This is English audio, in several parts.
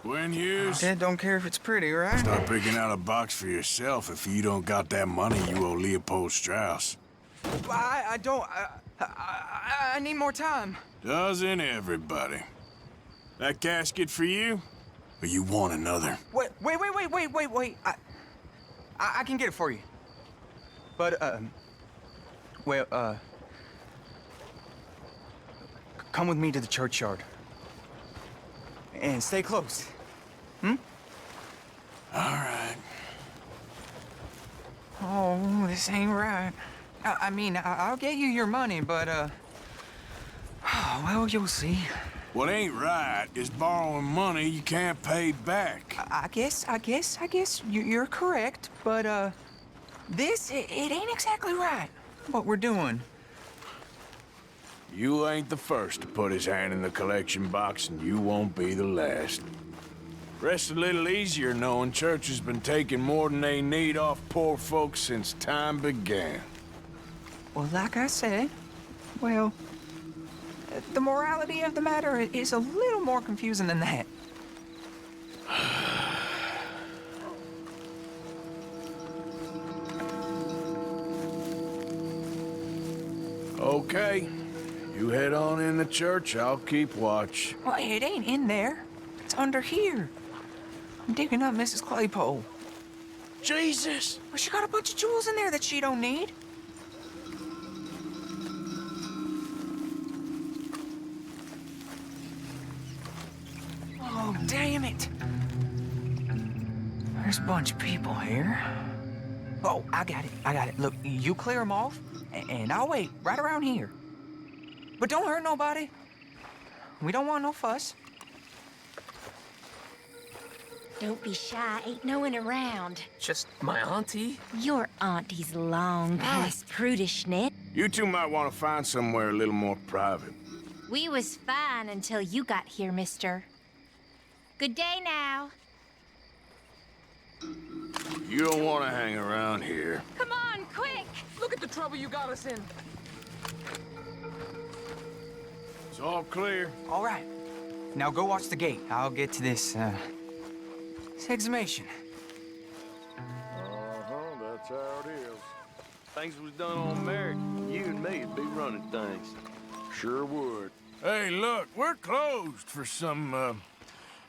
Gwen Hughes? Dad don't care if it's pretty, right? Start picking out a box for yourself if you don't got that money you owe Leopold Strauss. I don't... I need more time. Doesn't everybody? That casket for you? Or you want another? Wait. I can get it for you. But, come with me to the churchyard. And stay close. Hmm? All right. Oh, this ain't right. I mean, I'll get you your money, but, well, you'll see. What ain't right is borrowing money you can't pay back. I guess you're correct, but, it ain't exactly right, what we're doing. You ain't the first to put his hand in the collection box, and you won't be the last. Rests a little easier knowing church has been taking more than they need off poor folks since time began. Well, like I said, well, the morality of the matter is a little more confusing than that. Okay. You head on in the church, I'll keep watch. Well, it ain't in there. It's under here. I'm digging up Mrs. Claypole. Jesus! Well, she got a bunch of jewels in there that she don't need. Oh, damn it. There's a bunch of people here. Oh, I got it. Look, you clear them off, and I'll wait right around here. But don't hurt nobody. We don't want no fuss. Don't be shy, ain't no one around. Just my auntie? Your auntie's long past prudishness. You two might want to find somewhere a little more private. We was fine until you got here, mister. Good day now. You don't want to hang around here. Come on, quick! Look at the trouble you got us in. It's all clear. All right. Now go watch the gate. I'll get to this exhumation. That's how it is. Things was done on merit. You and me'd be running things. Sure would. Hey, look, we're closed for some,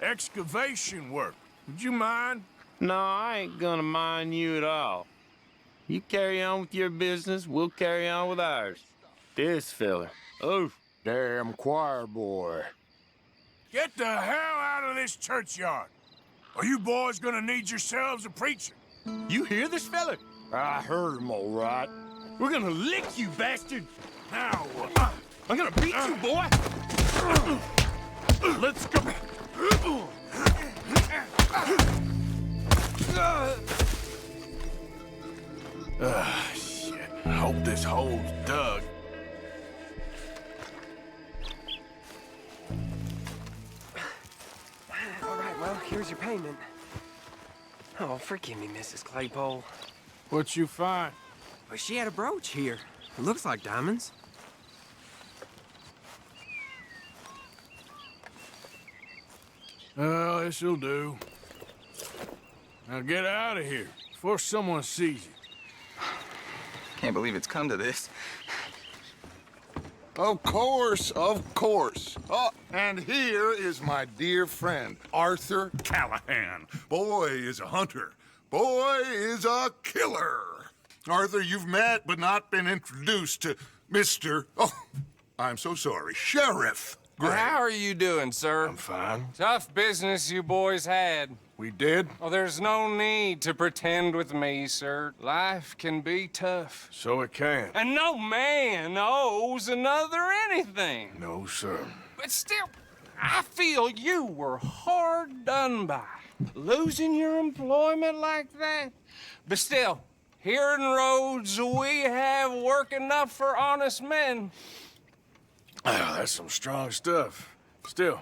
excavation work. Would you mind? No, I ain't gonna mind you at all. You carry on with your business, we'll carry on with ours. This fella. Oh, damn choir boy. Get the hell out of this churchyard. Are you boys gonna need yourselves a preacher? You hear this fella? I heard him all right. We're gonna lick you, bastard. Now, I'm gonna beat you, boy. Let's go. Shit. Hope this hole's dug. All right, well, here's your payment. Oh, forgive me, Mrs. Claypole. What you find? But she had a brooch here. It looks like diamonds. Well, this'll do. Now get out of here before someone sees you. Can't believe it's come to this. Of course, of course. Oh, and here is my dear friend, Arthur Callahan. Boy is a hunter. Boy is a killer. Arthur, you've met but not been introduced to Mr. Oh, I'm so sorry, Sheriff Gray. How are you doing, sir? I'm fine. Tough business you boys had. We did? Oh, there's no need to pretend with me, sir. Life can be tough. So it can. And no man owes another anything. No, sir. But still, I feel you were hard done by. Losing your employment like that. But still, here in Rhodes, we have work enough for honest men. Ah, that's some strong stuff. Still,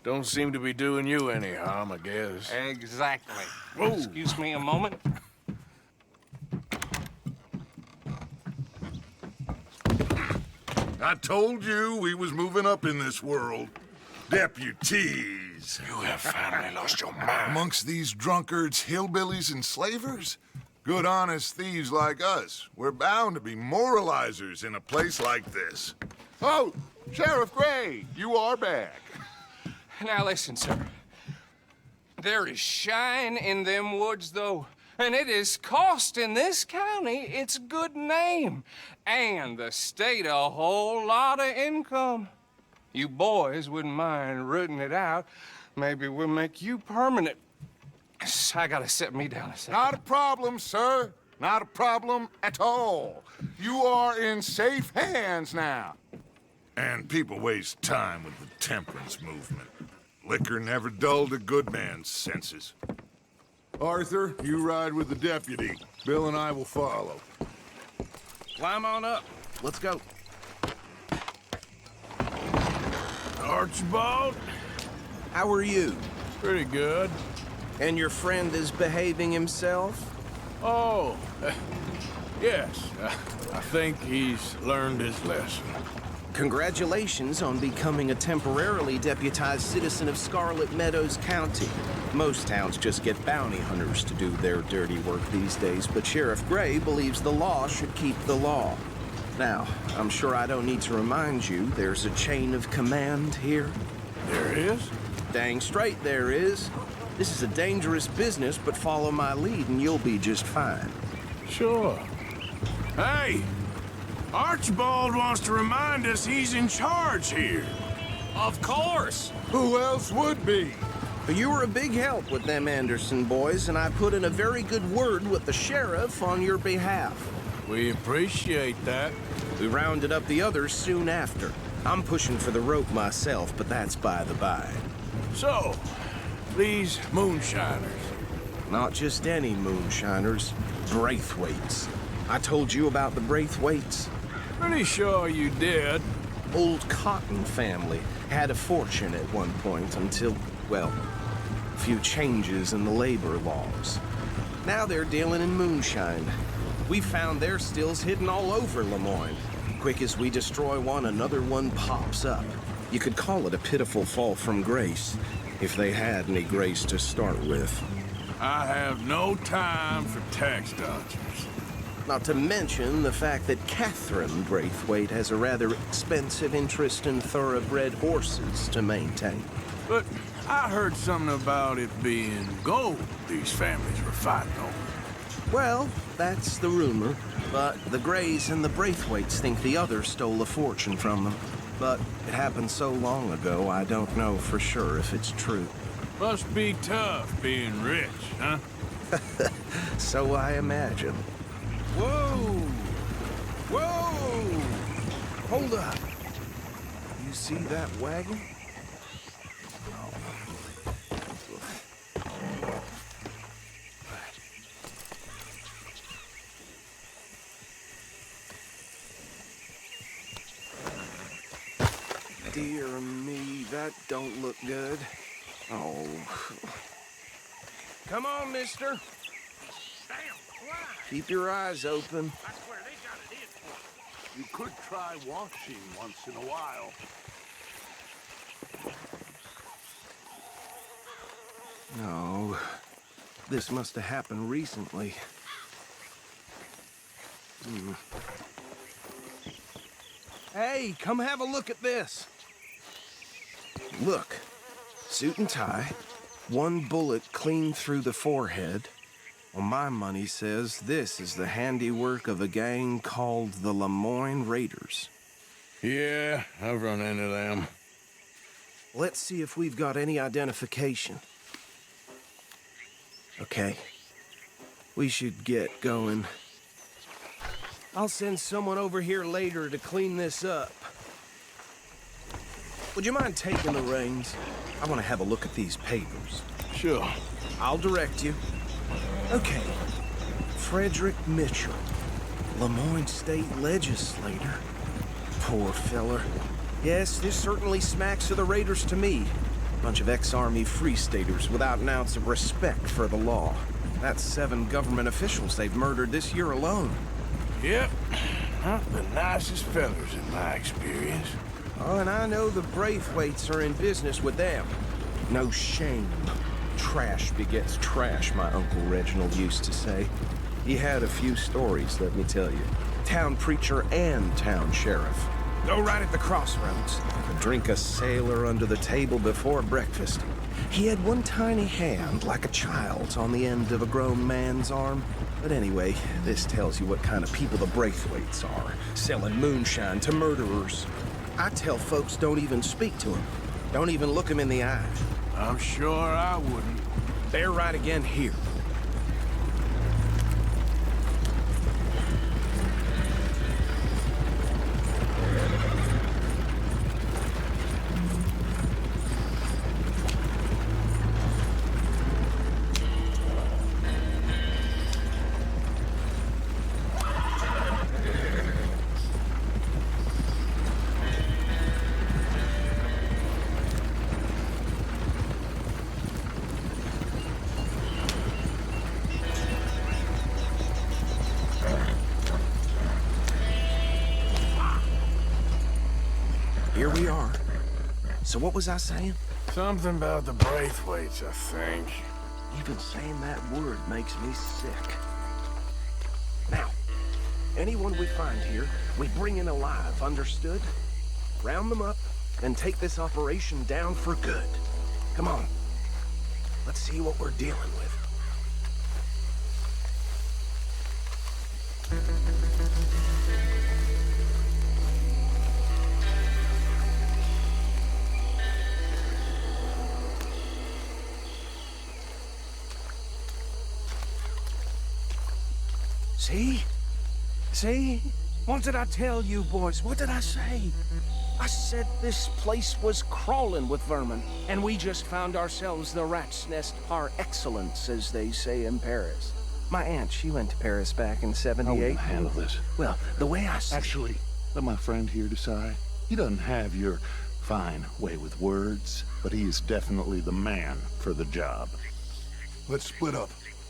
don't seem to be doing you any harm, I guess. Exactly. Whoa. Excuse me a moment. I told you we was moving up in this world. Deputies. days. You have finally lost your mind. Amongst these drunkards, hillbillies, and slavers? Good, honest thieves like us. We're bound to be moralizers in a place like this. Oh, Sheriff Gray, you are back. Now listen, sir. There is shine in them woods, though, and it is costing this county its good name and the state a whole lot of income. You boys wouldn't mind rooting it out. Maybe we'll make you permanent. I gotta sit me down a second. Not a problem, sir. Not a problem at all. You are in safe hands now. And people waste time with the temperance movement. Liquor never dulled a good man's senses. Arthur, you ride with the deputy. Bill and I will follow. Climb on up. Let's go. Archibald? How are you? Pretty good. And your friend is behaving himself? Oh, yes. I think he's learned his lesson. Congratulations on becoming a temporarily deputized citizen of Scarlett Meadows County. Most towns just get bounty hunters to do their dirty work these days, but Sheriff Gray believes the law should keep the law. Now, I'm sure I don't need to remind you there's a chain of command here. There is? Dang straight there is. This is a dangerous business, but follow my lead and you'll be just fine. Sure. Hey! Archibald wants to remind us he's in charge here. Of course. Who else would be? But you were a big help with them Anderson boys, and I put in a very good word with the sheriff on your behalf. We appreciate that. We rounded up the others soon after. I'm pushing for the rope myself, but that's by the by. So, these moonshiners. Not just any moonshiners, Braithwaites. I told you about the Braithwaites. Pretty sure you did. Old Cotton family had a fortune at one point until, well, a few changes in the labor laws. Now they're dealing in moonshine. We found their stills hidden all over Lemoyne. Quick as we destroy one, another one pops up. You could call it a pitiful fall from grace, if they had any grace to start with. I have no time for tax dodgers. Not to mention the fact that Catherine Braithwaite has a rather expensive interest in thoroughbred horses to maintain. But I heard something about it being gold these families were fighting over. Well, that's the rumor. But the Grays and the Braithwaites think the others stole a fortune from them. But it happened so long ago, I don't know for sure if it's true. Must be tough being rich, huh? So I imagine. Whoa! Whoa! Hold up. You see that wagon? Dear me, that don't look good. Oh. Come on, mister. Keep your eyes open. You could try washing once in a while. No. This must have happened recently. Hey, come have a look at this. Look. Suit and tie. One bullet clean through the forehead. Well, my money says this is the handiwork of a gang called the Lemoyne Raiders. Yeah, I've run into them. Let's see if we've got any identification. Okay. We should get going. I'll send someone over here later to clean this up. Would you mind taking the reins? I want to have a look at these papers. Sure. I'll direct you. Okay. Frederick Mitchell, Lemoyne State Legislator. Poor feller. Yes, this certainly smacks of the Raiders to me. Bunch of ex-Army Free Staters without an ounce of respect for the law. That's 7 government officials they've murdered this year alone. Yep. Not the nicest fellers in my experience. Oh, and I know the Braithwaites are in business with them. No shame. Trash begets trash, my Uncle Reginald used to say. He had a few stories, let me tell you. Town preacher and town sheriff. Go right at the crossroads. Drink a sailor under the table before breakfast. He had one tiny hand, like a child's, on the end of a grown man's arm. But anyway, this tells you what kind of people the Braithwaites are, selling moonshine to murderers. I tell folks don't even speak to them. Don't even look them in the eyes. I'm sure I wouldn't. They're right again here. Here we are. So what was I saying? Something about the Braithwaites, I think. Even saying that word makes me sick. Now, anyone we find here, we bring in alive, understood? Round them up, and take this operation down for good. Come on. Let's see what we're dealing with. See? See? What did I tell you, boys? What did I say? I said this place was crawling with vermin, and we just found ourselves the rat's nest par excellence, as they say in Paris. My aunt, she went to Paris back in '78. I won't handle this. Well, the way I see Actually, let my friend here decide. He doesn't have your fine way with words, but he is definitely the man for the job. Let's split up.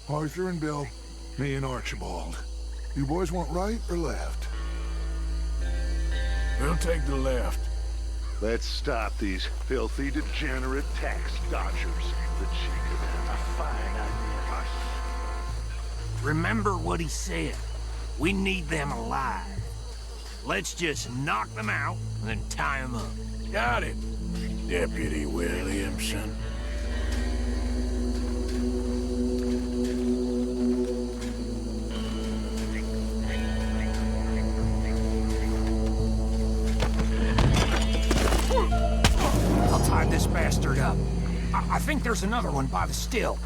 Arthur and Bill, me and Archibald. You boys want right or left? We'll take the left. Let's stop these filthy, degenerate tax dodgers. The cheek of them. A fine idea. Remember what he said. We need them alive. Let's just knock them out and then tie them up. Got it, Deputy Williamson. I'll tie this bastard up. I think there's another one by the still.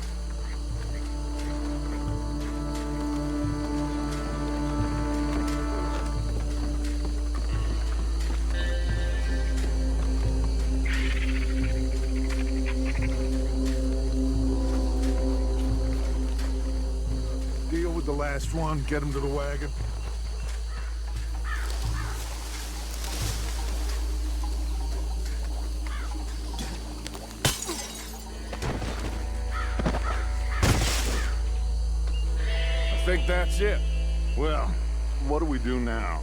Deal with the last one, get him to the wagon. I think that's it. Well, what do we do now?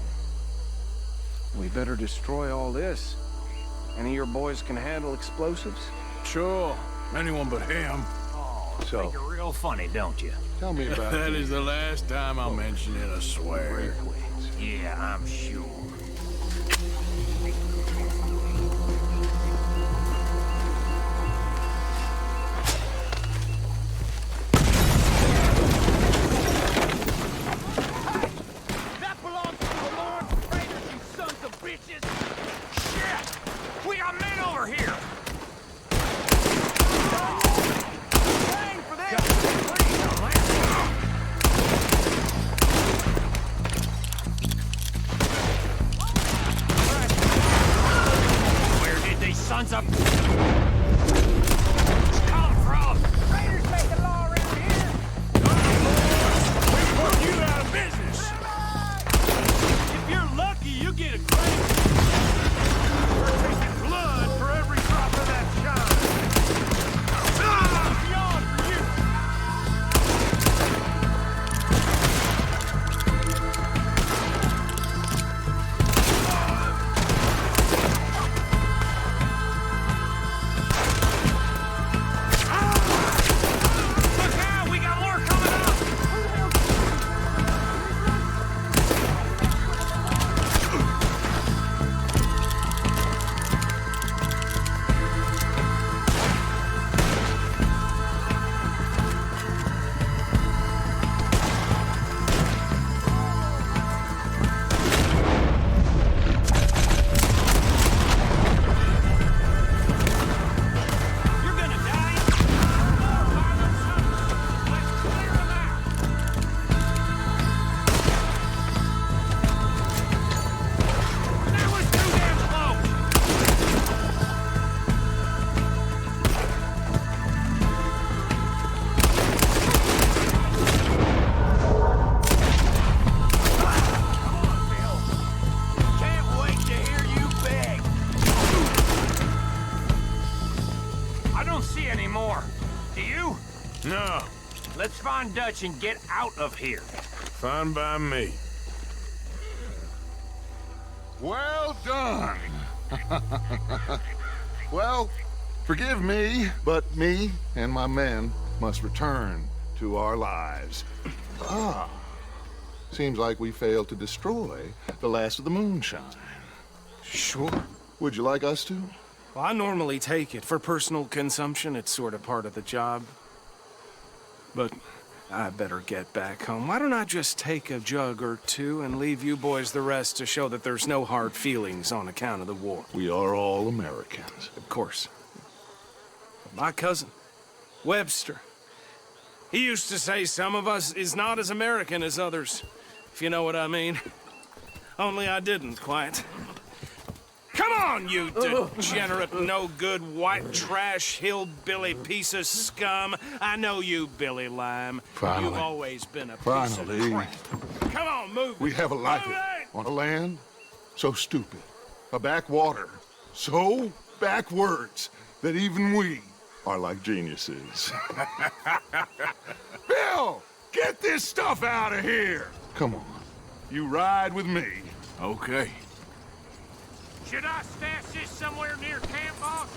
We better destroy all this. Any of your boys can handle explosives? Sure, anyone but him. So, Think you're real funny, don't you? tell me about That these is the last time I'll mention it, I swear. Braithwaites. Yeah, I'm sure. That belongs to the Lord's traitors, you sons of bitches! Shit! We got men over here! Paying for this! Where did these sons of... come from? Traitors make the law around here! We put you out of business. If you're lucky, you get a grave. We're taking blood for every drop of that shine. Beyond for you. anymore. Do you? No, Let's find Dutch and get out of here. fine by me. Well done. Well, forgive me, but me and my men must return to our lives. Ah, seems like we failed to destroy the last of the moonshine. Sure. Would you like us to? Well, I normally take it. For personal consumption, it's sort of part of the job. But I better get back home. Why don't I just take a jug or two and leave you boys the rest to show that there's no hard feelings on account of the war? We are all Americans. Of course. But my cousin, Webster, he used to say some of us is not as American as others, if you know what I mean. Only I didn't quite. Come on, you degenerate, no-good, white trash, hillbilly piece of scum. I know you, Billy Lime. Finally. You've always been a piece Finally. of crap. Come on, move. We have a life Move it! on a land so stupid, a backwater so backwards that even we are like geniuses. Bill, get this stuff out of here! Come on, you ride with me. Okay. Should I stash this somewhere near camp, boss?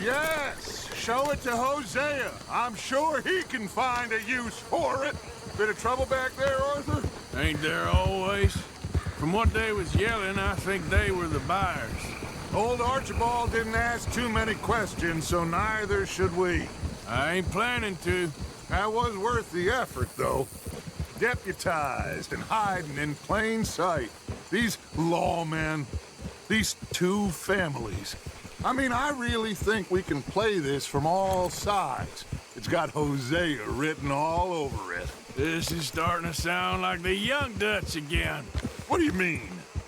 Yes, show it to Hosea. I'm sure he can find a use for it. Bit of trouble back there, Arthur? Ain't there always? From what they was yelling, I think they were the buyers. Old Archibald didn't ask too many questions, so neither should we. I ain't planning to. That was worth the effort, though. Deputized and hiding in plain sight. These lawmen, these two families. I mean, I really think we can play this from all sides. It's got Hosea written all over it. This is starting to sound like the young Dutch again. What do you mean,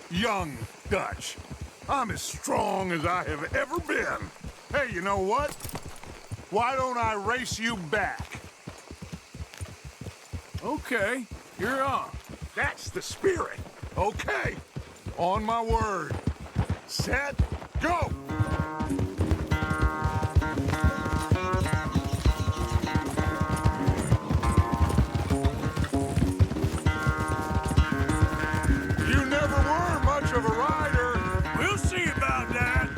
young Dutch? I'm as strong as I have ever been. Hey, you know what? Why don't I race you back? Okay, you're on. That's the spirit. Okay, on my word. Set, go! You never were much of a rider. We'll see about that.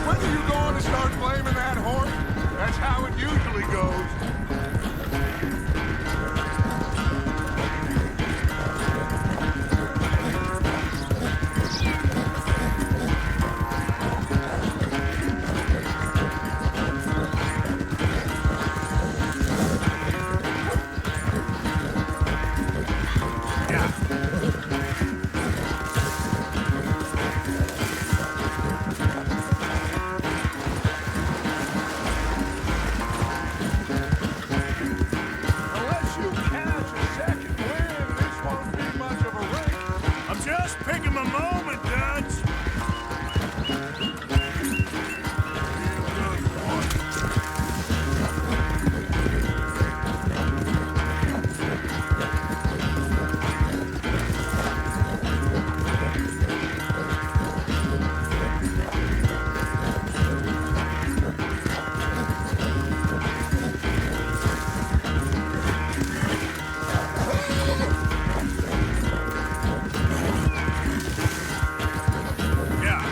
When are you going to start blaming that horse? That's how it usually goes. Unless you catch a second wind, this won't be much of a rake. I'm just picking my moment, Dutch. Yeah.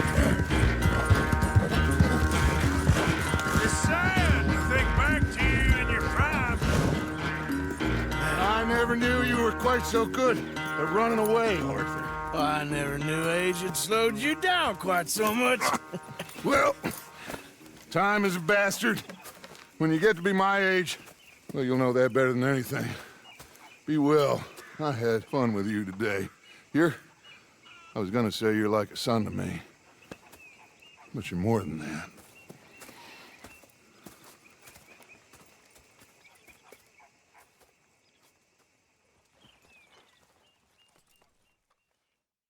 It's sad to think back to you in your prime. I never knew you were quite so good at running away, Arthur. I never knew age had slowed you down quite so much. Well, time is a bastard. When you get to be my age, well, you'll know that better than anything. Be well. I had fun with you today. I was gonna say you're like a son to me. But you're more than that.